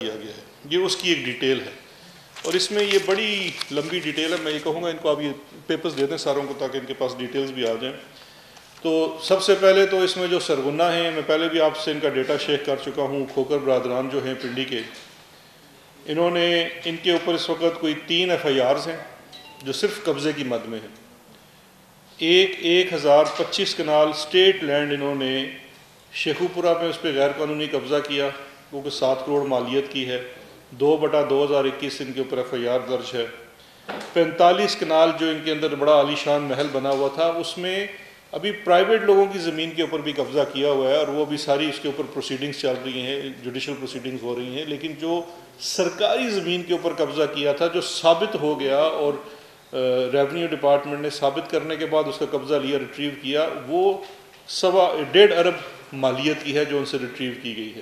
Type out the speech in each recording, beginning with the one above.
کیا گیا ہے. یہ اس کی ایک ڈیٹیل ہے اور اس میں یہ بڑی لمبی ڈیٹیل ہے. میں یہ کہوں گا ان کو آپ یہ پیپرز دے دیں ساروں کو تاکہ ان کے پاس ڈیٹیلز بھی آ جائیں. تو سب سے پہلے تو اس میں جو سرغنہ ہیں، میں پہلے بھی آپ سے ان کا ڈیٹا شیئر کر چکا ہوں. کھوکر برادران جو ہیں پنڈی کے، انہوں نے ان کے اوپر اس وقت کوئی 3 FIRs ہیں جو صرف قبضے کی مد میں ہیں. 1025 کنال اسٹیٹ لینڈ انہوں نے شیخو پورہ میں اس پہ غیر قانونی قبضہ کیا، وہ کہ 7 کروڑ مالیت کی ہے. 2/2021 ان کے اوپر FIR درج ہے. 45 کنال جو ان کے اندر بڑا عالی شان محل بنا ہوا تھا، اس میں ابھی پرائیویٹ لوگوں کی زمین کے اوپر بھی قبضہ کیا ہوا ہے اور وہ بھی ساری اس کے اوپر پروسیڈنگز چل رہی ہیں، جوڈیشل پروسیڈنگز ہو رہی ہیں. لیکن جو سرکاری زمین کے اوپر قبضہ کیا تھا، جو ثابت ہو گیا اور ریونیو ڈپارٹمنٹ نے ثابت کرنے کے بعد اس کا قبضہ لیا، ریٹریو کیا، وہ 1.5 ارب مالیت کی ہے جو ان سے ریٹریو کی گئی ہے،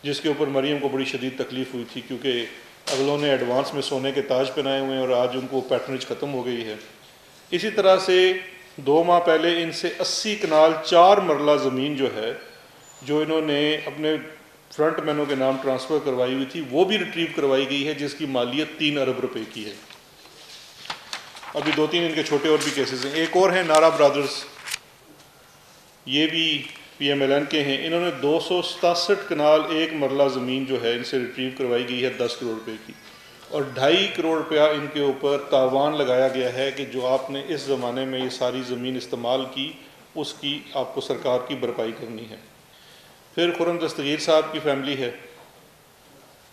جس کے اوپر مریم کو بڑی شدید تکلیف ہوئی تھی کیونکہ اگلوں نے ایڈوانس میں سونے کے تاج پہنائے ہوئے ہیں اور آج ان کو پیٹرنیج ختم ہو گئی ہے. اسی طرح سے 2 ماہ پہلے ان سے 80 کنال 4 مرلہ زمین جو ہے، جو انہوں نے اپنے فرنٹ مینوں کے نام ٹرانسفر کروائی ہوئی تھی، وہ بھی ریٹریو کروائی گئی ہے، جس کی مالیت 3 ارب روپے کی ہے. ابھی 2-3 ان کے چھوٹے اور بھی کیسز ہیں. ایک اور ہیں نارا برادرز، یہ بھی PMLN کے ہیں. انہوں نے 267 کنال 1 مرلہ زمین جو ہے ان سے ریٹریو کروائی گئی ہے 10 کروڑ روپے کی، اور 2.5 کروڑ روپیہ ان کے اوپر تاوان لگایا گیا ہے کہ جو آپ نے اس زمانے میں یہ ساری زمین استعمال کی، اس کی آپ کو سرکار کی بھرپائی کرنی ہے. پھر خرم دستگیر صاحب کی فیملی ہے،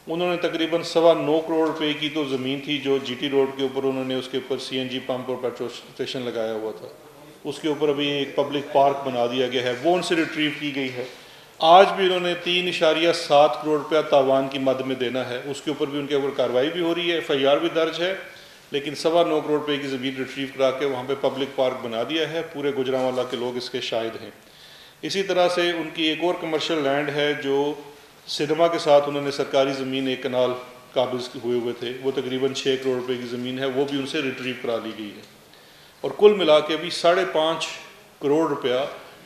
انہوں نے تقریباً 9.25 کروڑ روپے کی تو زمین تھی جو GT روڈ کے اوپر انہوں نے اس کے اوپر CNG پمپ اور پیٹرول اسٹیشن لگایا ہوا تھا. اس کے اوپر ابھی ایک پبلک پارک بنا دیا گیا ہے، وہ ان سے ریٹریو کی گئی ہے. آج بھی انہوں نے 3.7 کروڑ روپیہ تاوان کی مد میں دینا ہے، اس کے اوپر بھی ان کے اوپر کارروائی بھی ہو رہی ہے، FIR بھی درج ہے. لیکن 9.25 کروڑ روپے کی زمین ریٹریو کرا کے وہاں پہ پبلک پارک بنا دیا ہے. پورے گوجرانوالہ کے لوگ اس کے شاہد ہیں. اسی طرح سے ان کی ایک اور کمرشل لینڈ ہے جو سنیما کے ساتھ انہوں نے سرکاری زمین 1 کنال قابض ہوئے تھے، وہ تقریباً 6 کروڑ روپے کی زمین ہے، وہ بھی ان سے ریٹریو کرا لی گئی ہے. اور کل ملا کے بھی 5.5 کروڑ روپیہ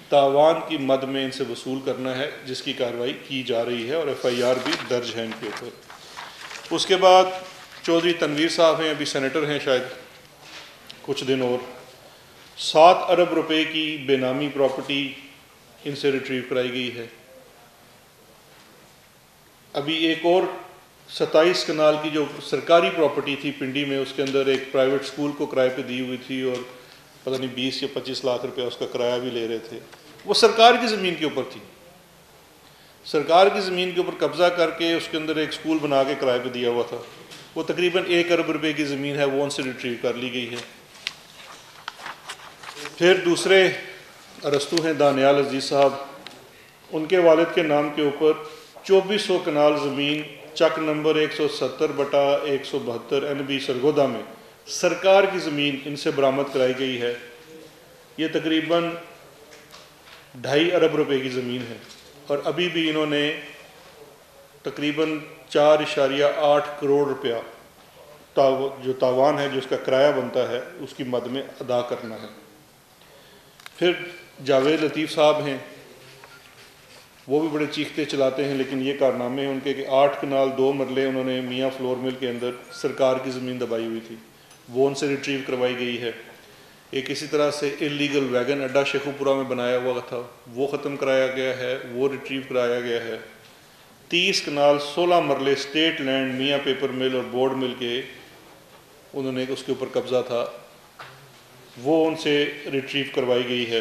تاوان کی مد میں ان سے وصول کرنا ہے، جس کی کارروائی کی جا رہی ہے اور FIR بھی درج ہے ان کے اوپر. اس کے بعد چودھری تنویر صاحب ہیں، ابھی سینیٹر ہیں شاید کچھ دن اور، 7 ارب روپے کی بے نامی پراپرٹی ان سے ریٹریو کرائی گئی ہے. ابھی ایک اور 27 کنال کی جو سرکاری پراپرٹی تھی پنڈی میں، اس کے اندر ایک پرائیویٹ سکول کو کرائے پہ دی ہوئی تھی اور پتہ نہیں 20 یا 25 لاکھ روپے اس کا کرایہ بھی لے رہے تھے. وہ سرکار کی زمین کے اوپر تھی، سرکار کی زمین کے اوپر قبضہ کر کے اس کے اندر ایک سکول بنا کے کرائے پہ دیا ہوا تھا. وہ تقریباً 1 ارب روپے کی زمین ہے، وہ ان سے ریٹریو کر لی گئی ہے. پھر دوسرے ارسطو ہیں دانیال عزیز صاحب، ان کے والد کے نام کے اوپر 2400 کنال زمین چک نمبر 170/172 NB سرگودا میں سرکار کی زمین ان سے برآمد کرائی گئی ہے. یہ تقریباً 2.5 ارب روپے کی زمین ہے اور ابھی بھی انہوں نے تقریباً 4.8 کروڑ روپیہ جو تاوان ہے، جو اس کا کرایہ بنتا ہے، اس کی مد میں ادا کرنا ہے. پھر جاوید لطیف صاحب ہیں، وہ بھی بڑے چیختے چلاتے ہیں، لیکن یہ کارنامے ہیں ان کے کہ 8 کنال 2 مرلے انہوں نے میاں فلور مل کے اندر سرکار کی زمین دبائی ہوئی تھی، وہ ان سے ریٹریو کروائی گئی ہے. ایک اسی طرح سے انلیگل ویگن اڈا شیخو پورہ میں بنایا ہوا تھا، وہ ختم کرایا گیا ہے، وہ ریٹریو کرایا گیا ہے. 30 کنال 16 مرلے اسٹیٹ لینڈ میاں پیپر مل اور بورڈ مل کے انہوں نے اس کے اوپر قبضہ تھا، وہ ان سے ریٹریو کروائی گئی ہے.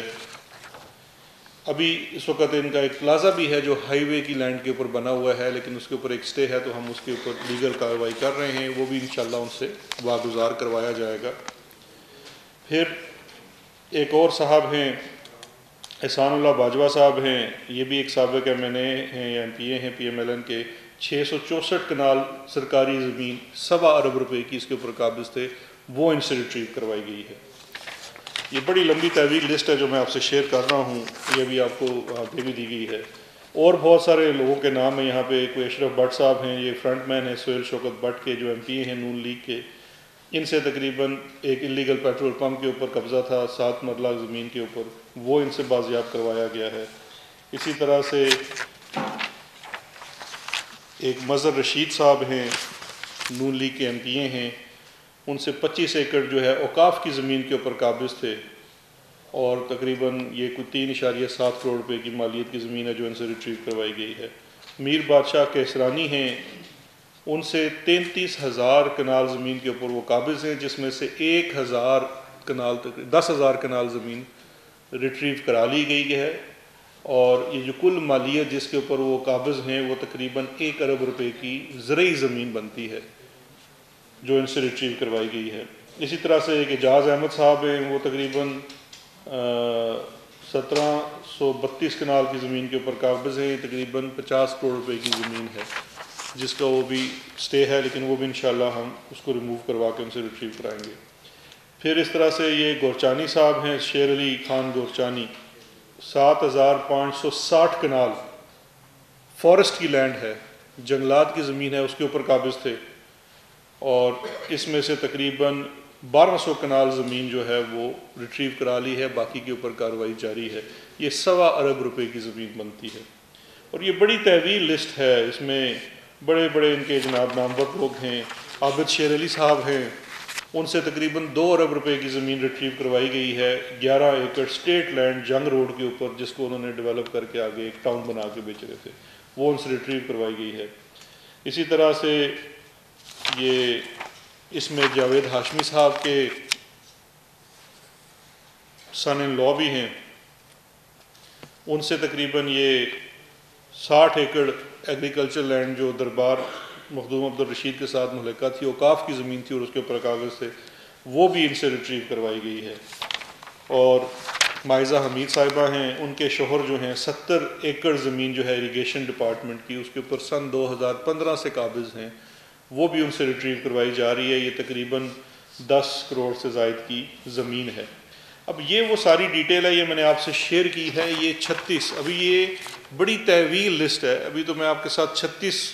ابھی اس وقت ان کا ایک پلازا بھی ہے جو ہائی وے کی لینڈ کے اوپر بنا ہوا ہے، لیکن اس کے اوپر ایک سٹے ہے تو ہم اس کے اوپر لیگل کارروائی کر رہے ہیں، وہ بھی انشاءاللہ ان سے واگزار کروایا جائے گا. پھر ایک اور صاحب ہیں احسان اللہ باجوہ صاحب ہیں، یہ بھی ایک سابق MNA ہیں یا MPA ہیں PMLN کے. 664 کنال سرکاری زمین 7.25 ارب روپے کی اس کے اوپر قابض تھے، وہ ان سے ریٹریو کروائی گئی ہے. یہ بڑی لمبی طویل لسٹ ہے جو میں آپ سے شیئر کر رہا ہوں، یہ بھی آپ کو دے بھی دی گئی ہے. اور بہت سارے لوگوں کے نام ہیں یہاں پہ. کوئی اشرف بٹ صاحب ہیں، یہ فرنٹ مین ہیں سہیل شوکت بٹ کے، جو MPA ہیں نون لیگ کے. ان سے تقریباً ایک انلیگل پیٹرول پمپ کے اوپر قبضہ تھا 7 مرلہ زمین کے اوپر، وہ ان سے بازیاب کروایا گیا ہے. اسی طرح سے ایک مظہر رشید صاحب ہیں، نون لیگ کے MP ہیں، ان سے 25 ایکڑ جو ہے اوقاف کی زمین کے اوپر قابض تھے، اور تقریباً یہ کوئی 3.7 کروڑ روپے کی مالیت کی زمین ہے جو ان سے ریٹریو کروائی گئی ہے۔ میر بادشاہ کیسرانی ہیں، ان سے 33,000 کنال زمین کے اوپر وہ قابض ہیں، جس میں سے 1,000 کنال 10,000 کنال زمین ریٹریو کرا لی گئی ہے، اور یہ جو کل مالیت جس کے اوپر وہ قابض ہیں وہ تقریباً 1 ارب روپے کی زرعی زمین بنتی ہے جو ان سے ریٹریو کروائی گئی ہے۔ اسی طرح سے ایک اعجاز احمد صاحب ہیں، وہ تقریباً 1732 کنال کی زمین کے اوپر قابض ہیں، تقریباً 50 کروڑ روپے کی زمین ہے جس کا وہ بھی سٹے ہے، لیکن وہ بھی انشاءاللہ ہم اس کو ریموو کروا کے ان سے ریٹریو کرائیں گے۔ پھر اس طرح سے یہ گورچانی صاحب ہیں، شیر علی خان گورچانی، 7,560 کنال فارسٹ کی لینڈ ہے، جنگلات کی زمین ہے، اس کے اوپر قابض تھے، اور اس میں سے تقریباً 1,200 کنال زمین جو ہے وہ ریٹریو کرا لی ہے، باقی کے اوپر کارروائی جاری ہے۔ یہ 1.25 ارب روپے کی زمین بنتی ہے، اور یہ بڑی طویل لسٹ ہے، اس میں بڑے بڑے ان کے جناب نامور لوگ ہیں۔ عابد شیر علی صاحب ہیں، ان سے تقریباً 2 ارب روپے کی زمین ریٹریو کروائی گئی ہے، 11 ایکڑ اسٹیٹ لینڈ جنگ روڈ کے اوپر، جس کو انہوں نے ڈیولپ کر کے آگے ایک ٹاؤن بنا کے بیچ رہے تھے، وہ ان سے ریٹریو کروائی گئی ہے۔ اسی طرح سے یہ اس میں جاوید ہاشمی صاحب کے سن ان لا بھی ہیں، ان سے تقریباً یہ 60 ایکڑ ایگریکلچر لینڈ جو دربار مخدوم عبدالرشید کے ساتھ ملحقہ تھی، اوقاف کی زمین تھی اور اس کے اوپر کاغذ تھے، وہ بھی ان سے ریٹریو کروائی گئی ہے۔ اور مائزہ حمید صاحبہ ہیں، ان کے شوہر جو ہیں 70 ایکڑ زمین جو ہے اریگیشن ڈپارٹمنٹ کی، اس کے اوپر سن 2015 سے قابض ہیں، وہ بھی ان سے ریٹریو کروائی جا رہی ہے۔ یہ تقریباً 10 کروڑ سے زائد کی زمین ہے۔ اب یہ وہ ساری ڈیٹیل ہے، یہ میں نے آپ سے شیئر کی ہے۔ یہ 36، ابھی یہ بڑی طویل لسٹ ہے، ابھی تو میں آپ کے ساتھ 36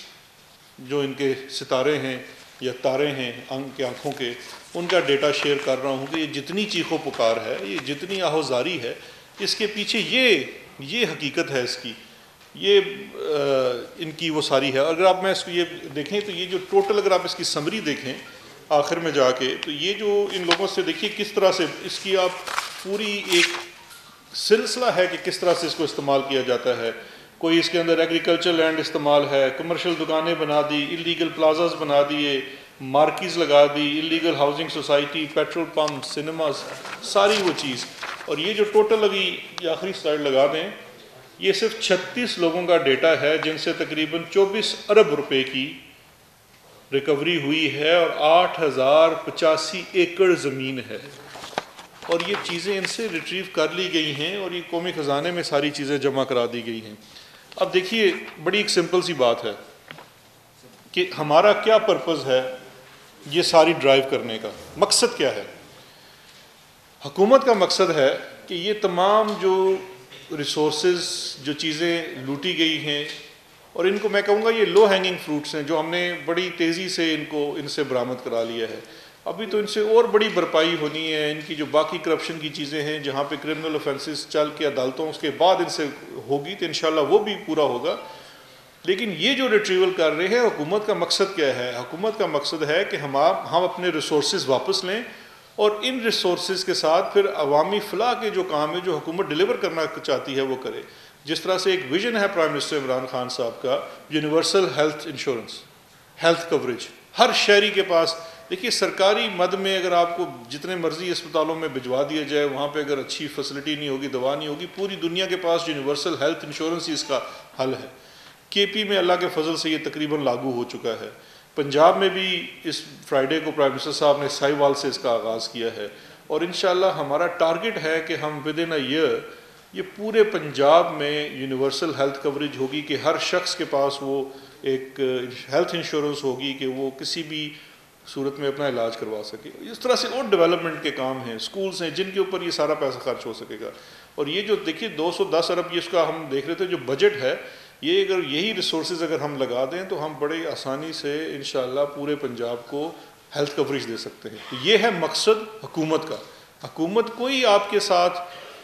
جو ان کے ستارے ہیں یا تارے ہیں کے آنکھوں کے، ان کا ڈیٹا شیئر کر رہا ہوں کہ یہ جتنی چیخ و پکار ہے، یہ جتنی آہوزاری ہے، اس کے پیچھے یہ حقیقت ہے اس کی، یہ ان کی وہ ساری ہے۔ اگر آپ میں اس کو یہ دیکھیں تو یہ جو ٹوٹل، اگر آپ اس کی سمری دیکھیں آخر میں جا کے، تو یہ جو ان لوگوں سے دیکھیے کس طرح سے اس کی آپ پوری ایک سلسلہ ہے کہ کس طرح سے اس کو استعمال کیا جاتا ہے۔ کوئی اس کے اندر ایگریکلچر لینڈ استعمال ہے، کمرشل دکانیں بنا دی، اللیگل پلازاز بنا دیے، مارکیز لگا دی، illegal housing society, petrol pump, cinemas, ساری وہ چیز۔ اور یہ جو ٹوٹل ابھی یہ آخری سلائڈ لگا دیں، یہ صرف 36 لوگوں کا ڈیٹا ہے جن سے تقریباً 24 ارب روپے کی ریکوری ہوئی ہے، اور 8,085 ایکڑ زمین ہے، اور یہ چیزیں ان سے ریٹریو کر لی گئی ہیں، اور یہ قومی خزانے میں ساری چیزیں جمع کرا دی گئی ہیں۔ اب دیکھیے بڑی ایک سمپل سی بات ہے کہ ہمارا کیا پرپز ہے یہ ساری ڈرائیو کرنے کا، مقصد کیا ہے؟ حکومت کا مقصد ہے کہ یہ تمام جو ریسورسز، جو چیزیں لوٹی گئی ہیں، اور ان کو میں کہوں گا یہ لو ہینگنگ فروٹس ہیں جو ہم نے بڑی تیزی سے ان سے برآمد کرا لیا ہے، ابھی تو ان سے اور بڑی بھرپائی ہونی ہے۔ ان کی جو باقی کرپشن کی چیزیں ہیں جہاں پہ کرمنل اوفینسز چل کے عدالتوں، اس کے بعد ان سے ہوگی تو انشاءاللہ وہ بھی پورا ہوگا۔ لیکن یہ جو ریٹریول کر رہے ہیں، حکومت کا مقصد کیا ہے؟ حکومت کا مقصد ہے کہ ہم اپنے ریسورسز واپس لیں، اور ان ریسورسز کے ساتھ پھر عوامی فلاح کے جو کام ہے جو حکومت ڈیلیور کرنا چاہتی ہے وہ کرے۔ جس طرح سے ایک ویژن ہے پرائم منسٹر عمران خان صاحب کا، universal health insurance, health coverage ہر شہری کے پاس۔ دیکھیے سرکاری مد میں اگر آپ کو جتنے مرضی اسپتالوں میں بھجوا دیا جائے، وہاں پہ اگر اچھی فیسلٹی نہیں ہوگی، دوا نہیں ہوگی، پوری دنیا کے پاس یونیورسل ہیلتھ انشورنس ہی اس کا حل ہے۔ KP میں اللہ کے فضل سے یہ تقریباً لاگو ہو چکا ہے۔ پنجاب میں بھی اس فرائیڈے کو پرائم منسٹر صاحب نے سائیوال سے اس کا آغاز کیا ہے، اور انشاءاللہ ہمارا ٹارگٹ ہے کہ ہم ودن اے ایئر یہ پورے پنجاب میں یونیورسل ہیلتھ کوریج ہوگی کہ ہر شخص کے پاس وہ ایک ہیلتھ انشورنس ہوگی کہ وہ کسی بھی صورت میں اپنا علاج کروا سکے۔ اس طرح سے اور ڈیولپمنٹ کے کام ہیں، سکولز ہیں جن کے اوپر یہ سارا پیسہ خرچ ہو سکے گا۔ اور یہ جو دیکھیے 210 ارب اس کا ہم دیکھ رہے تھے جو بجٹ ہے، یہ اگر یہی ریسورسز اگر ہم لگا دیں تو ہم بڑے آسانی سے انشاءاللہ پورے پنجاب کو ہیلتھ کوریج دے سکتے ہیں۔ تو یہ ہے مقصد حکومت کا۔ حکومت کوئی آپ کے ساتھ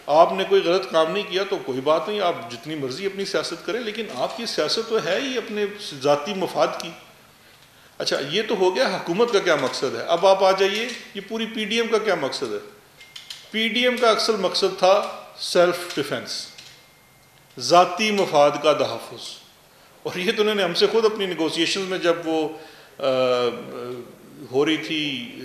آپ نے کوئی غلط کام نہیں کیا تو کوئی بات نہیں، آپ جتنی مرضی اپنی سیاست کریں، لیکن آپ کی سیاست تو ہے ہی اپنے ذاتی مفاد کی۔ اچھا یہ تو ہو گیا حکومت کا کیا مقصد ہے۔ اب آپ آ جائیے یہ پوری پی ڈی ایم کا کیا مقصد ہے۔ پی ڈی ایم کا اصل مقصد تھا سیلف ڈیفنس، ذاتی مفاد کا تحفظ، اور یہ تو انہوں نے ہم سے خود اپنی نیگوسیشنز میں جب وہ ہو رہی تھی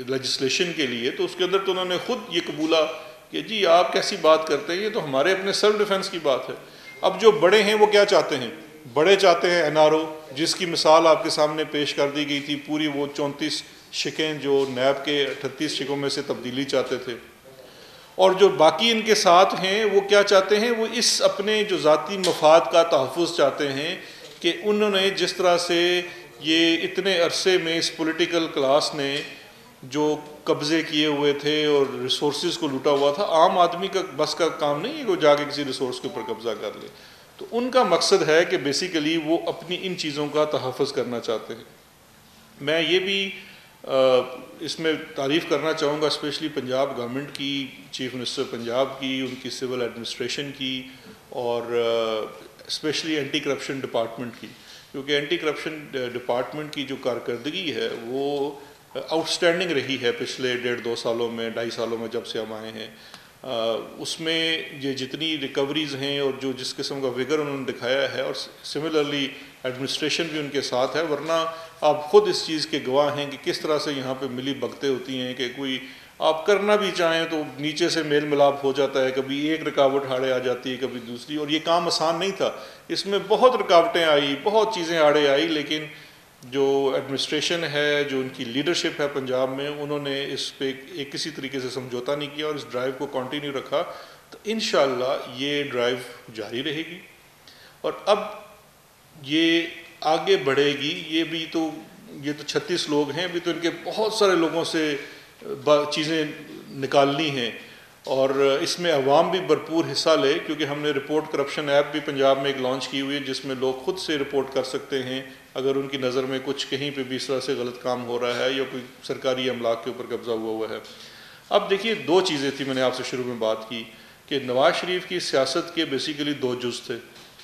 لیجسلیشن کے لیے، تو اس کے اندر تو انہوں نے خود یہ قبولا کہ جی آپ کیسی بات کرتے ہیں، یہ تو ہمارے اپنے سیلف ڈیفنس کی بات ہے۔ اب جو بڑے ہیں وہ کیا چاہتے ہیں، بڑے چاہتے ہیں این آر او، جس کی مثال آپ کے سامنے پیش کر دی گئی تھی، پوری وہ 34 شقیں جو نیب کے 38 شقوں میں سے تبدیلی چاہتے تھے، اور جو باقی ان کے ساتھ ہیں وہ کیا چاہتے ہیں، وہ اس اپنے جو ذاتی مفاد کا تحفظ چاہتے ہیں کہ انہوں نے جس طرح سے یہ اتنے عرصے میں اس پولیٹیکل کلاس نے جو قبضے کیے ہوئے تھے اور ریسورسز کو لوٹا ہوا تھا، عام آدمی کا بس کا کام نہیں ہے کہ وہ جا کے کسی ریسورس کے اوپر قبضہ کر لے۔ تو ان کا مقصد ہے کہ بیسیکلی وہ اپنی ان چیزوں کا تحفظ کرنا چاہتے ہیں۔ میں یہ بھی اس میں تعریف کرنا چاہوں گا اسپیشلی پنجاب گورنمنٹ کی، چیف منسٹر پنجاب کی، ان کی سول ایڈمنسٹریشن کی، اور اسپیشلی اینٹی کرپشن ڈپارٹمنٹ کی، کیونکہ اینٹی کرپشن ڈپارٹمنٹ کی جو کارکردگی ہے وہ آؤٹ اسٹینڈنگ رہی ہے پچھلے 1.5-2 سالوں میں، 2.5 سالوں میں جب سے ہم آئے ہیں۔ اس میں یہ جتنی ریکوریز ہیں اور جو جس قسم کا وگر انہوں نے دکھایا ہے، اور سملرلی ایڈمنسٹریشن بھی ان کے ساتھ ہے، ورنہ آپ خود اس چیز کے گواہ ہیں کہ کس طرح سے یہاں پہ ملی بھگتیں ہوتی ہیں کہ کوئی آپ کرنا بھی چاہیں تو نیچے سے میل ملاپ ہو جاتا ہے، کبھی ایک رکاوٹ آڑے آ جاتی ہے، کبھی دوسری، اور یہ کام آسان نہیں تھا، اس میں بہت رکاوٹیں آئی، بہت چیزیں آڑے آئی، لیکن جو ایڈمنسٹریشن ہے، جو ان کی لیڈرشپ ہے پنجاب میں، انہوں نے اس پہ ایک کسی طریقے سے سمجھوتا نہیں کیا اور اس ڈرائیو کو کنٹینیو رکھا۔ تو انشاءاللہ یہ ڈرائیو جاری رہے گی، اور اب یہ آگے بڑھے گی۔ یہ تو 36 لوگ ہیں، ابھی تو ان کے بہت سارے لوگوں سے چیزیں نکالنی ہیں، اور اس میں عوام بھی بھرپور حصہ لے، کیونکہ ہم نے رپورٹ کرپشن ایپ بھی پنجاب میں ایک لانچ کی ہوئی ہے، جس میں لوگ خود سے رپورٹ کر سکتے ہیں اگر ان کی نظر میں کچھ کہیں پہ بھی اس طرح سے غلط کام ہو رہا ہے یا کوئی سرکاری املاک کے اوپر قبضہ ہوا ہے۔ اب دیکھیے 2 چیزیں تھیں، میں نے آپ سے شروع میں بات کی کہ نواز شریف کی سیاست کے بیسیکلی 2 جز تھے،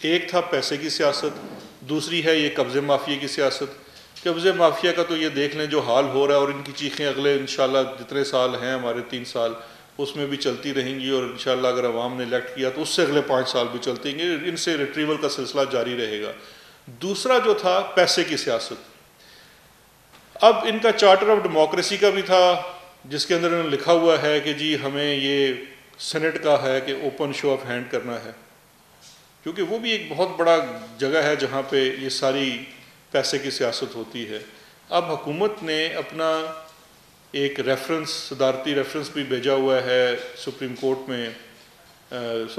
ایک تھا پیسے کی سیاست، دوسری ہے یہ قبضے مافیا کی سیاست۔ قبضے مافیا کا تو یہ دیکھ لیں جو حال ہو رہا ہے، اور ان کی چیخیں اگلے انشاءاللہ جتنے سال ہیں ہمارے 3 سال اس میں بھی چلتی رہیں گی، اور انشاءاللہ اگر عوام نے الیکٹ کیا تو اس سے اگلے 5 سال بھی چلتے ہیں، ان سے ریٹریول کا سلسلہ جاری رہے گا۔ دوسرا جو تھا پیسے کی سیاست، اب ان کا چارٹر آف ڈیموکریسی کا بھی تھا، جس کے اندر انہوں نے لکھا ہوا ہے کہ جی ہمیں یہ سینٹ کا ہے کہ اوپن شو آف ہینڈ کرنا ہے، کیونکہ وہ بھی ایک بہت بڑا جگہ ہے جہاں پہ یہ ساری پیسے کی سیاست ہوتی ہے۔ اب حکومت نے اپنا ایک ریفرنس، صدارتی ریفرنس بھی بھیجا ہوا ہے سپریم کورٹ میں،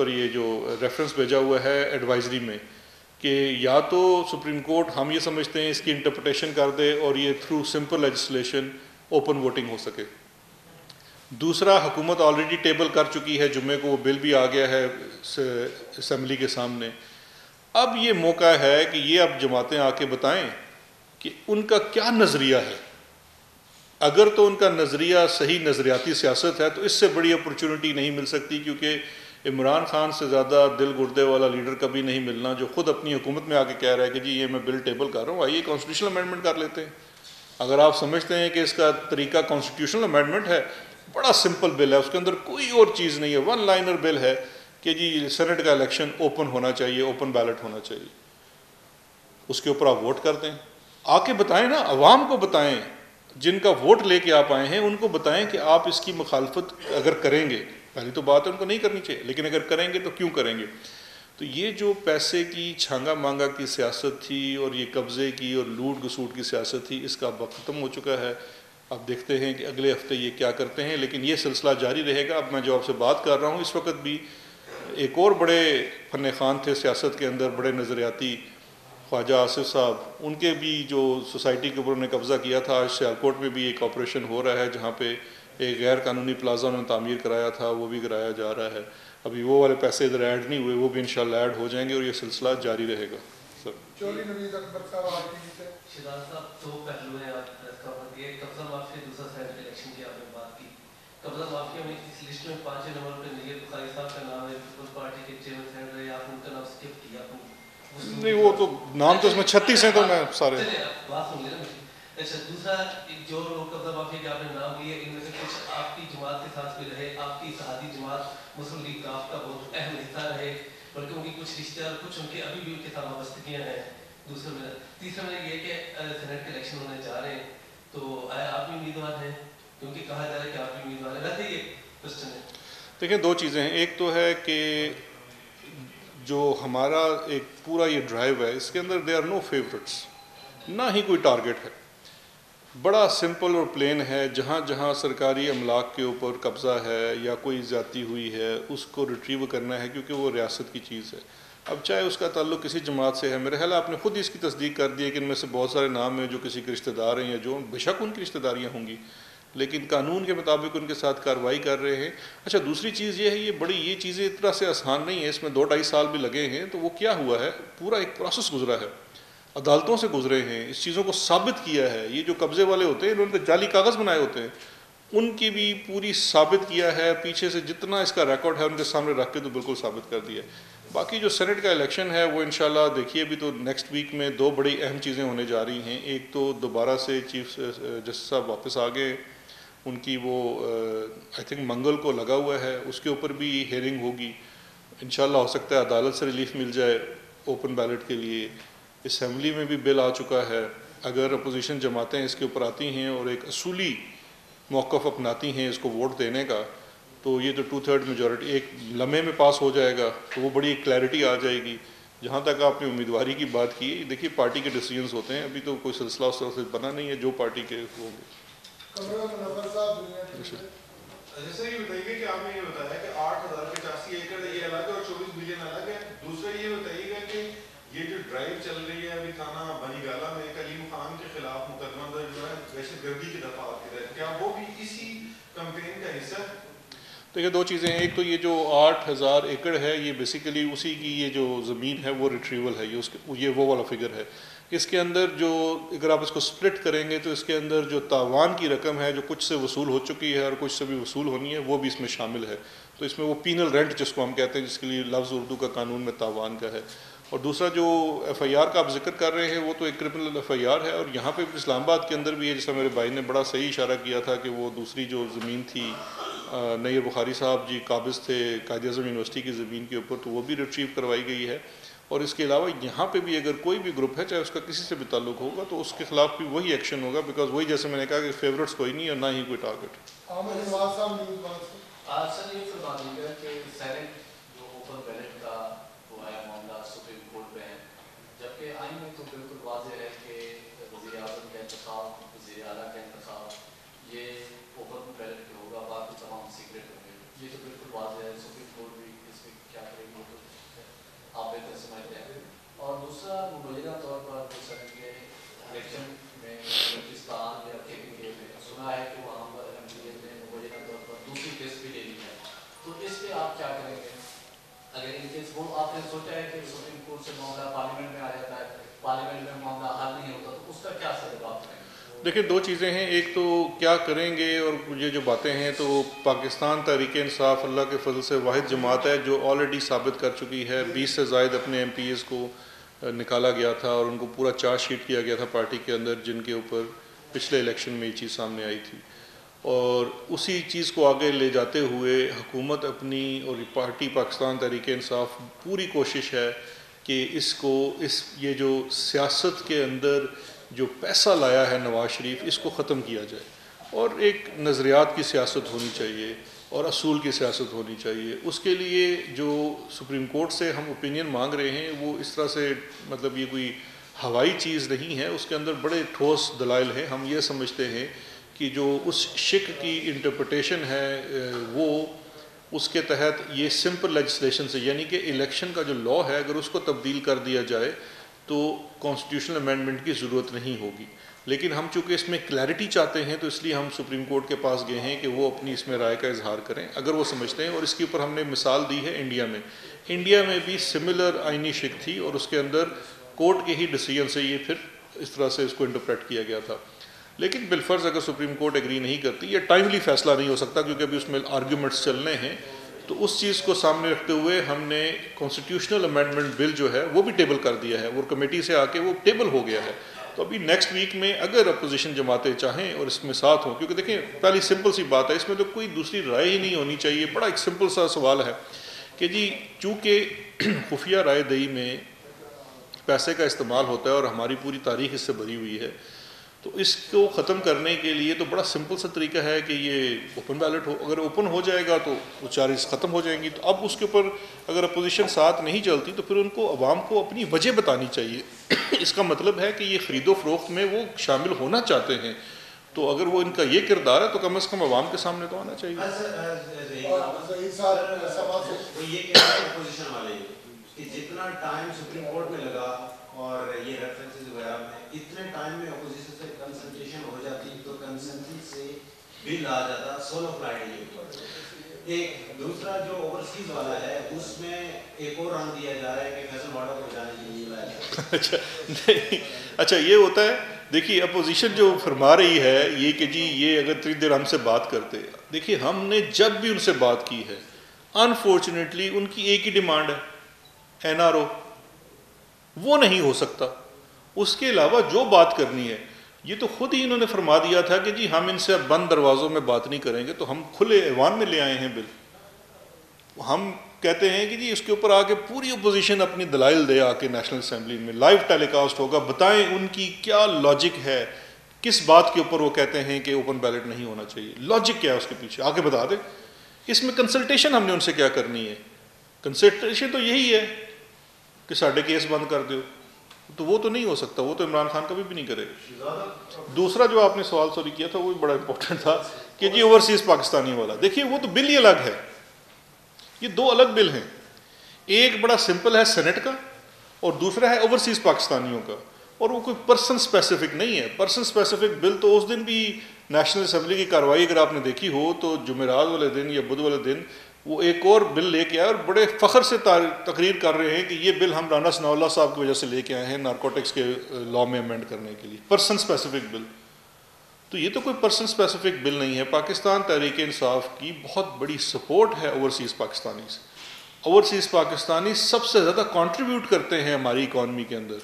یہ جو ریفرنس بھیجا ہوا ہے ایڈوائزری میں، کہ یا تو سپریم کورٹ ہم یہ سمجھتے ہیں اس کی انٹرپریٹیشن کر دے اور یہ through simple legislation open voting ہو سکے۔ دوسرا، حکومت آلریڈی ٹیبل کر چکی ہے، جمعے کو وہ بل بھی آ گیا ہے اسمبلی کے سامنے۔ اب یہ موقع ہے کہ یہ اب جماعتیں آ کے بتائیں کہ ان کا کیا نظریہ ہے۔ اگر تو ان کا نظریہ صحیح نظریاتی سیاست ہے تو اس سے بڑی اپرچونٹی نہیں مل سکتی، کیونکہ عمران خان سے زیادہ دل گردے والا لیڈر کبھی نہیں ملنا جو خود اپنی حکومت میں آ کے کہہ رہا ہے کہ جی یہ میں بل ٹیبل کر رہا ہوں، آئیے کانسٹیٹیوشنل امینڈمنٹ کر لیتے ہیں۔ اگر آپ سمجھتے ہیں کہ اس کا طریقہ کانسٹیٹیوشنل امینڈمنٹ ہے، بڑا سمپل بل ہے، اس کے اندر کوئی اور چیز نہیں ہے، 1 لائنر بل ہے کہ جی سینٹ کا الیکشن اوپن ہونا چاہیے، اوپن بیلٹ ہونا چاہیے، اس کے اوپر آپ ووٹ کر دیں۔ آ کے بتائیں نا، عوام کو بتائیں، جن کا ووٹ لے کے آپ آئے ہیں ان کو بتائیں کہ آپ اس کی مخالفت اگر کریں گے، پہلی تو بات ہے ان کو نہیں کرنی چاہیے، لیکن اگر کریں گے تو کیوں کریں گے۔ تو یہ جو پیسے کی چھانگا مانگا کی سیاست تھی اور یہ قبضے کی اور لوٹ گسوٹ کی سیاست تھی، اس کا وقت ختم ہو چکا ہے۔ اب دیکھتے ہیں کہ اگلے ہفتے یہ کیا کرتے ہیں، لیکن یہ سلسلہ جاری رہے گا۔ اب میں جو آپ سے بات کر رہا ہوں اس وقت بھی ایک اور بڑے فن خان تھے سیاست کے اندر، بڑے نظریاتی، خواجہ آصف صاحب، ان کے بھی جو سوسائٹی کے اوپر انہوں نے قبضہ کیا تھا، آج سیالکوٹ میں بھی ایک آپریشن ہو رہا ہے جہاں پہ ایک غیر قانونی پلازا انہوں نے تعمیر کرایا تھا، وہ بھی کرایا جا رہا ہے۔ ابھی وہ والے پیسے ادھر ایڈ نہیں ہوئے، وہ بھی انشاءاللہ ایڈ ہو جائیں گے اور یہ سلسلہ جاری رہے گا۔ چولی نوید اکبر صاحب آپ کی سے شہزاد صاحب 2 پہلو ہیں آپ پریس کور کے، قبضہ مافیا، دوسرا سینٹ الیکشن کی آپ نے بات کی۔ قبضہ مافیا میں اس لسٹ میں 5 نمبر پہ نیر بخاری صاحب کا نام ہے، پیپلز پارٹی کے چیئرمین سینڈ رہے، آپ نے ان کا نام اسکپ کیا. نہیں وہ تو نام تو اس میں 36 ہیں تو میں سارے. چلے بات سن لینا مجھے. اچھا دوسرا جو لوگ قبضہ مافیا کے آپ نے نام لیے ان میں سے کچھ آپ کی جماعت کے ساتھ بھی رہے، آپ کی اتحادی جماعت مسلم لیگ کاف کا بہت اہم حصہ رہے، بلکہ ان کی کچھ رشتے دار کچھ ان کے ابھی بھی ان کے ساتھ وابستگیاں ہیں. دوسرا میرا تیسرا میرا یہ کہ سینیٹ کے الیکشن ہونے جا رہے ہیں تو آیا آپ بھی امیدوار ہیں؟ کیونکہ کہا جا رہا ہے کہ آپ بھی امیدوار ہیں. ویسے یہ کوشچن ہے. دیکھیں دو چیزیں ہیں، ایک تو ہے کہ جو ہمارا ایک پورا یہ ڈرائیو ہے اس کے اندر دے آر نو فیورٹس، نہ ہی کوئی ٹارگٹ ہے، بڑا سمپل اور پلین ہے. جہاں جہاں سرکاری املاک کے اوپر قبضہ ہے یا کوئی زیادتی ہوئی ہے اس کو ریٹریو کرنا ہے، کیونکہ وہ ریاست کی چیز ہے. اب چاہے اس کا تعلق کسی جماعت سے ہے، میرے خیال آپ نے خود ہی اس کی تصدیق کر دی ہے کہ ان میں سے بہت سارے نام ہیں جو کسی کے رشتہ دار ہیں یا جو بے شک ان کی رشتہ داریاں ہوں گی، لیکن قانون کے مطابق ان کے ساتھ کارروائی کر رہے ہیں. اچھا دوسری چیز یہ ہے، یہ چیزیں اتنا سے آسان نہیں ہیں، اس میں 2-2.5 سال بھی لگے ہیں. تو وہ کیا ہوا ہے، پورا ایک پروسیس گزرا ہے، عدالتوں سے گزرے ہیں، اس چیزوں کو ثابت کیا ہے. یہ جو قبضے والے ہوتے ہیں انہوں نے جعلی کاغذ بنائے ہوتے ہیں، ان کی بھی پوری ثابت کیا ہے، پیچھے سے جتنا اس کا ریکارڈ ہے ان کے سامنے رکھ کے تو بالکل ثابت کر دیا. باقی جو سینٹ کا الیکشن ہے وہ انشاءاللہ دیکھیے ابھی تو نیکسٹ ویک میں 2 بڑی اہم چیزیں ہونے جا رہی ہیں. ایک تو دوبارہ سے چیف جسٹس صاحب واپس آ گئے، ان کی وہ آئی تھنک منگل کو لگا ہوا ہے، اس کے اوپر بھی ہیئرنگ ہوگی. انشاءاللہ ہو سکتا ہے عدالت سے ریلیف مل جائے اوپن بیلٹ کے لیے. اسمبلی میں بھی بل آ چکا ہے، اگر اپوزیشن جماعتیں اس کے اوپر آتی ہیں اور ایک اصولی موقف اپناتی ہیں اس کو ووٹ دینے کا، تو یہ تو 2/3 میجورٹی ایک لمحے میں پاس ہو جائے گا، تو وہ بڑی کلیئرٹی آ جائے گی. جہاں تک آپ نے امیدواری کی بات کی، دیکھیے پارٹی کے ڈیسیجنز ہوتے ہیں، ابھی تو کوئی سلسلہ اس طرح سے بنا نہیں ہے، جو پارٹی کے ہوں گے. جیسے یہ بتائیے کہ آپ نے یہ بتایا کہ 8,085 ایکڑ یہ الگ ہے اور 24 بلین الگ ہے. دوسرا یہ بتائیے گا کہ یہ جو ڈرائیو چل رہی ہے ابھی تھانہ بنی گالہ میں کلیم خان کے خلاف مقدمہ درج ہوا ہے دہشت گردی کی دفعات کے تحت، کیا وہ بھی اسی کمپین کا حصہ ہے؟ دیکھیے دو چیزیں ہیں، ایک تو یہ جو 8,000 ایکڑ ہے یہ بیسیکلی اسی کی یہ جو زمین ہے وہ ریٹریول ہے، یہ وہ والا فگر ہے. اس کے اندر جو اگر آپ اس کو سپلٹ کریں گے تو اس کے اندر جو تاوان کی رقم ہے جو کچھ سے وصول ہو چکی ہے اور کچھ سے بھی وصول ہونی ہے وہ بھی اس میں شامل ہے. تو اس میں وہ پینل رینٹ جس کو ہم کہتے ہیں، جس کے لیے لفظ اردو کا قانون میں تاوان کا ہے. اور دوسرا جو ایف آئی آر کا آپ ذکر کر رہے ہیں وہ تو ایک کرمنل ایف آئی آر ہے، اور یہاں پہ اسلام آباد کے اندر بھی ہے، جیسا میرے بھائی نے بڑا صحیح اشارہ کیا تھا کہ وہ دوسری جو زمین تھی نیر بخاری صاحب جی قابض تھے قائد اعظم یونیورسٹی کی زمین کے اوپر، تو وہ بھی ریٹریو کروائی گئی ہے. اور اس کے علاوہ یہاں پہ بھی اگر کوئی بھی گروپ ہے چاہے اس کا کسی سے بھی تعلق ہوگا تو اس کے خلاف بھی وہی ایکشن ہوگا، بیکاز وہی جیسے میں نے کہا کہ فیورٹس کوئی نہیں اور نہ ہی کوئی ٹارگٹ. آج سر یہ فرما دیجیے گا کہ سینٹ جو اوپن بیلٹ کا وہ ہے معاملہ سپریم کورٹ پہ ہے، جبکہ آئین میں تو بالکل واضح ہے کہ وزیر اعظم کا انتخاب، وزیر اعلیٰ کا انتخاب یہ اوپن بیلٹ پہ ہوگا، باقی تمام سیکرٹ ہوں گے. یہ تو بالکل واضح ہے. سپریم کورٹ بھی اس میں کیا کرے گی تو آپ بہتر سمجھتے ہیں. اور دوسرا مبینہ طور پر جو سینٹ کے الیکشن میں بلوچستان یا کے پی کے میں سنا ہے کہ وہاں پر ایم پی اے نے مبینہ طور پر دوسری قسط بھی لے لی ہے، تو اس پہ آپ کیا کریں گے؟ اگر ان کیس وہ آپ نے سوچا ہے کہ سپریم کورٹ سے معاملہ پارلیمنٹ میں آ جاتا ہے، پارلیمنٹ میں معاملہ حل نہیں ہوتا، تو اس کا کیا سبب آپ کریں گے؟ دیکھیں دو چیزیں ہیں، ایک تو کیا کریں گے، اور یہ جو باتیں ہیں تو پاکستان تحریک انصاف اللہ کے فضل سے واحد جماعت ہے جو آلریڈی ثابت کر چکی ہے. 20 سے زائد اپنے ایم پی ایز کو نکالا گیا تھا اور ان کو پورا چارج شیٹ کیا گیا تھا پارٹی کے اندر، جن کے اوپر پچھلے الیکشن میں یہ چیز سامنے آئی تھی. اور اسی چیز کو آگے لے جاتے ہوئے حکومت اپنی اور پارٹی پاکستان تحریک انصاف پوری کوشش ہے کہ یہ جو سیاست کے اندر جو پیسہ لایا ہے نواز شریف، اس کو ختم کیا جائے اور ایک نظریات کی سیاست ہونی چاہیے اور اصول کی سیاست ہونی چاہیے. اس کے لیے جو سپریم کورٹ سے ہم اوپینین مانگ رہے ہیں وہ اس طرح سے مطلب یہ کوئی ہوائی چیز نہیں ہے، اس کے اندر بڑے ٹھوس دلائل ہیں. ہم یہ سمجھتے ہیں کہ جو اس شک کی انٹرپریٹیشن ہے وہ اس کے تحت یہ سمپل لیجسلیشن سے، یعنی کہ الیکشن کا جو لاء ہے اگر اس کو تبدیل کر دیا جائے تو کانسٹیٹیوشنل امینڈمنٹ کی ضرورت نہیں ہوگی. لیکن ہم چونکہ اس میں کلیئرٹی چاہتے ہیں تو اس لیے ہم سپریم کورٹ کے پاس گئے ہیں کہ وہ اپنی اس میں رائے کا اظہار کریں اگر وہ سمجھتے ہیں. اور اس کے اوپر ہم نے مثال دی ہے انڈیا میں بھی سملر آئینی شک تھی اور اس کے اندر کورٹ کے ہی ڈیسیجن سے یہ پھر اس طرح سے اس کو انٹرپریٹ کیا گیا تھا. لیکن بالفرض اگر سپریم کورٹ ایگری نہیں کرتی یا ٹائملی فیصلہ نہیں ہو سکتا کیونکہ ابھی اس میں آرگیومنٹس چلنے ہیں، تو اس چیز کو سامنے رکھتے ہوئے ہم نے کانسٹیٹیوشنل امینڈمنٹ بل جو ہے وہ بھی ٹیبل کر دیا ہے، وہ کمیٹی سے آ کے وہ ٹیبل ہو گیا ہے. تو ابھی نیکسٹ ویک میں اگر اپوزیشن جماعتیں چاہیں اور اس میں ساتھ ہوں، کیونکہ دیکھیں پہلی سمپل سی بات ہے، اس میں تو کوئی دوسری رائے ہی نہیں ہونی چاہیے. بڑا ایک سمپل سا سوال ہے کہ جی چونکہ خفیہ رائے دہی میں پیسے کا استعمال ہوتا ہے اور ہماری پوری تاریخ اس سے بھری ہوئی ہے، تو اس کو ختم کرنے کے لیے تو بڑا سمپل سا طریقہ ہے کہ یہ اوپن بیلٹ ہو. اگر اوپن ہو جائے گا تو وہ چارجز ختم ہو جائیں گی. تو اب اس کے اوپر اگر اپوزیشن ساتھ نہیں چلتی تو پھر ان کو عوام کو اپنی وجہ بتانی چاہیے. اس کا مطلب ہے کہ یہ خرید و فروخت میں وہ شامل ہونا چاہتے ہیں، تو اگر وہ ان کا یہ کردار ہے تو کم از کم عوام کے سامنے تو آنا چاہیے. جتنا ٹائم سپریم کورٹ میں لگا اور یہ ریفرنسز وغیرہ میں، اتنے ٹائم میں اپوزیشن سے کنسلٹیشن ہو جاتی تو کنسنسس سے بل آ جاتا سولو فلائٹ. ایک دوسرا جو اوورسیز والا ہے اس میں ایک اور رنگ دیا جا رہا ہے کہ فیصل واڈا کو جانے کے لیے لایا. اچھا نہیں، اچھا یہ ہوتا ہے. دیکھیے اپوزیشن جو فرما رہی ہے یہ کہ جی یہ اگر اتنی دیر ہم سے بات کرتے، دیکھیے ہم نے جب بھی ان سے بات کی ہے انفارچونیٹلی ان کی ایک ہی ڈیمانڈ ہے، این آر او. وہ نہیں ہو سکتا. اس کے علاوہ جو بات کرنی ہے، یہ تو خود ہی انہوں نے فرما دیا تھا کہ جی ہم ان سے اب بند دروازوں میں بات نہیں کریں گے. تو ہم کھلے ایوان میں لے آئے ہیں بل. ہم کہتے ہیں کہ جی اس کے اوپر آ کے پوری اپوزیشن اپنی دلائل دے، آ کے نیشنل اسمبلی میں لائیو ٹیلی کاسٹ ہوگا، بتائیں ان کی کیا لاجک ہے، کس بات کے اوپر وہ کہتے ہیں کہ اوپن بیلٹ نہیں ہونا چاہیے. لاجک کیا ہے اس کے پیچھے آ کے بتا دیں. اس میں کنسلٹیشن ہم نے ان سے کیا کرنی ہے؟ کنسلٹیشن تو یہی ہے کہ ساڑھے کیس بند کر دو. تو وہ تو نہیں ہو سکتا، وہ تو عمران خان کبھی بھی نہیں کرے گا. دوسرا جو آپ نے سوال سوری کیا تھا وہ بھی بڑا امپورٹنٹ تھا کہ جی اوورسیز پاکستانی والا. دیکھیے وہ تو بل ہی الگ ہے، یہ دو الگ بل ہیں. ایک بڑا سمپل ہے سینٹ کا اور دوسرا ہے اوورسیز پاکستانیوں کا، اور وہ کوئی پرسن اسپیسیفک نہیں ہے. پرسن اسپیسیفک بل تو اس دن بھی نیشنل اسمبلی کی کارروائی اگر آپ نے دیکھی ہو تو جمعرات والے دن یا بدھ والے دن وہ ایک اور بل لے کے آئے اور بڑے فخر سے تقریر کر رہے ہیں کہ یہ بل ہم رانا ثناء اللہ صاحب کی وجہ سے لے کے آئے ہیں نارکوٹکس کے لاء میں امینڈ کرنے کے لیے. پرسن اسپیسیفک بل. تو یہ تو کوئی پرسن اسپیسیفک بل نہیں ہے. پاکستان تحریک انصاف کی بہت بڑی سپورٹ ہے اوورسیز پاکستانی سے. اوورسیز پاکستانی سب سے زیادہ کنٹریبیوٹ کرتے ہیں ہماری اکانومی کے اندر.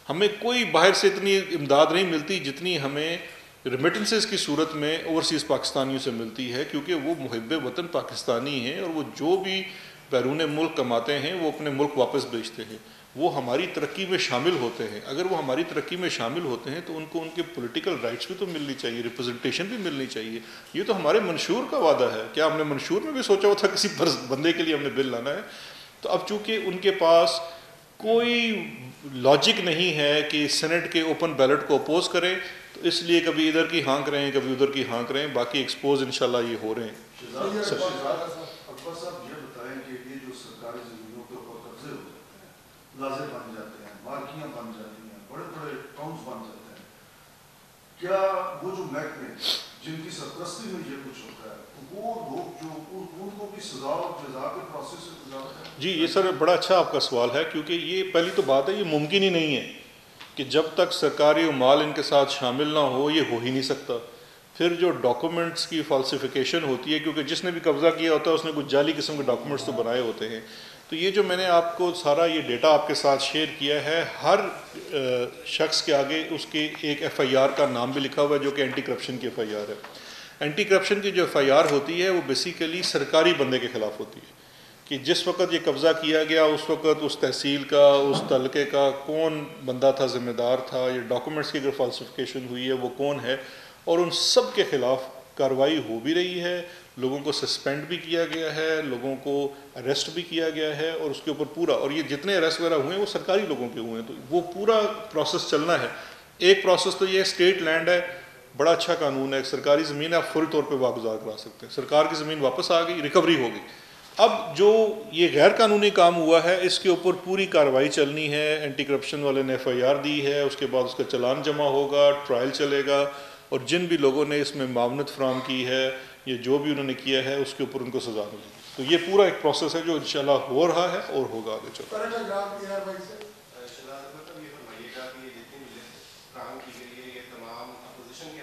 ہمیں کوئی باہر سے اتنی امداد نہیں ملتی جتنی ہمیں ریمیٹنسز کی صورت میں اوورسیز پاکستانیوں سے ملتی ہے، کیونکہ وہ محب وطن پاکستانی ہیں اور وہ جو بھی بیرون ملک کماتے ہیں وہ اپنے ملک واپس بھیجتے ہیں. وہ ہماری ترقی میں شامل ہوتے ہیں. اگر وہ ہماری ترقی میں شامل ہوتے ہیں تو ان کو ان کے پولیٹیکل رائٹس بھی تو ملنی چاہیے، ریپرزنٹیشن بھی ملنی چاہیے. یہ تو ہمارے منشور کا وعدہ ہے. کیا ہم نے منشور میں بھی سوچا ہوا تھا کسی بندے کے لیے ہم نے بل لانا ہے؟ تو اب چونکہ ان کے پاس کوئی لاجک نہیں ہے کہ سینٹ کے اوپن بیلٹ کو اپوز کریں، تو اس لیے کبھی ادھر کی ہانک رہے ہیں کبھی ادھر کی ہانک رہے ہیں. باقی ایکسپوز انشاءاللہ یہ ہو رہے ہیں. اکبر صاحب یہ بتائیں کہ یہ جو سرکاری زمینوں کے اوپر قبضے ہو جاتے ہیں، لازے بن جاتے ہیں، مارکیاں بن جاتی ہیں، بڑے بڑے ٹاؤنز بن جاتے ہیں، کیا وہ جو محکمے جن کی سرپرستی میں یہ کچھ ہوتا ہے وہ لوگ جو ان کو بھی سزا اور جزا کے پروسیس سے گزارتے ہیں؟ جی یہ سر بڑا اچھا آپ کا سوال ہے، کیونکہ یہ پہلی تو بات ہے یہ ممکن ہی نہیں ہے کہ جب تک سرکاری مال ان کے ساتھ شامل نہ ہو یہ ہو ہی نہیں سکتا. پھر جو ڈاکومنٹس کی فالسیفیکیشن ہوتی ہے، کیونکہ جس نے بھی قبضہ کیا ہوتا ہے اس نے کچھ جعلی قسم کے ڈاکومنٹس تو بنائے ہوتے ہیں. تو یہ جو میں نے آپ کو سارا یہ ڈیٹا آپ کے ساتھ شیئر کیا ہے، ہر شخص کے آگے اس کے ایک ایف آئی آر کا نام بھی لکھا ہوا ہے جو کہ اینٹی کرپشن کی ایف آئی آر ہے. اینٹی کرپشن کی جو ایف آئی آر ہوتی ہے وہ بیسیکلی سرکاری بندے کے خلاف ہوتی ہے کہ جس وقت یہ قبضہ کیا گیا اس وقت اس تحصیل کا، اس تعلقے کا کون بندہ تھا، ذمہ دار تھا، یہ ڈاکومنٹس کی اگر فالسیفیکیشن ہوئی ہے وہ کون ہے، اور ان سب کے خلاف کارروائی ہو بھی رہی ہے. لوگوں کو سسپینڈ بھی کیا گیا ہے، لوگوں کو اریسٹ بھی کیا گیا ہے، اور اس کے اوپر پورا، اور یہ جتنے اریسٹ وغیرہ ہوئے ہیں وہ سرکاری لوگوں کے ہوئے ہیں. تو وہ پورا پروسیس چلنا ہے. ایک پروسیس تو یہ اسٹیٹ لینڈ ہے، بڑا اچھا قانون ہے، سرکاری زمین ہے، آپ فوری طور پہ واگزار کرا سکتے ہیں. سرکار کی زمین واپس آ گئی، ریکوری ہو گئی. اب جو یہ غیر قانونی کام ہوا ہے اس کے اوپر پوری کارروائی چلنی ہے. اینٹی کرپشن والے نے ایف آئی آر دی ہے، اس کے بعد اس کا چلان جمع ہوگا، ٹرائل چلے گا، اور جن بھی لوگوں نے اس میں معاونت فراہم کی ہے یا جو بھی انہوں نے کیا ہے اس کے اوپر ان کو سزا ملے گی. تو یہ پورا ایک پروسیس ہے جو انشاءاللہ ہو رہا ہے اور ہوگا آگے چل. یہ فرمائیے گا کہ یہ جتنی کام کی گئی ہے یہ تمام اپوزیشن کے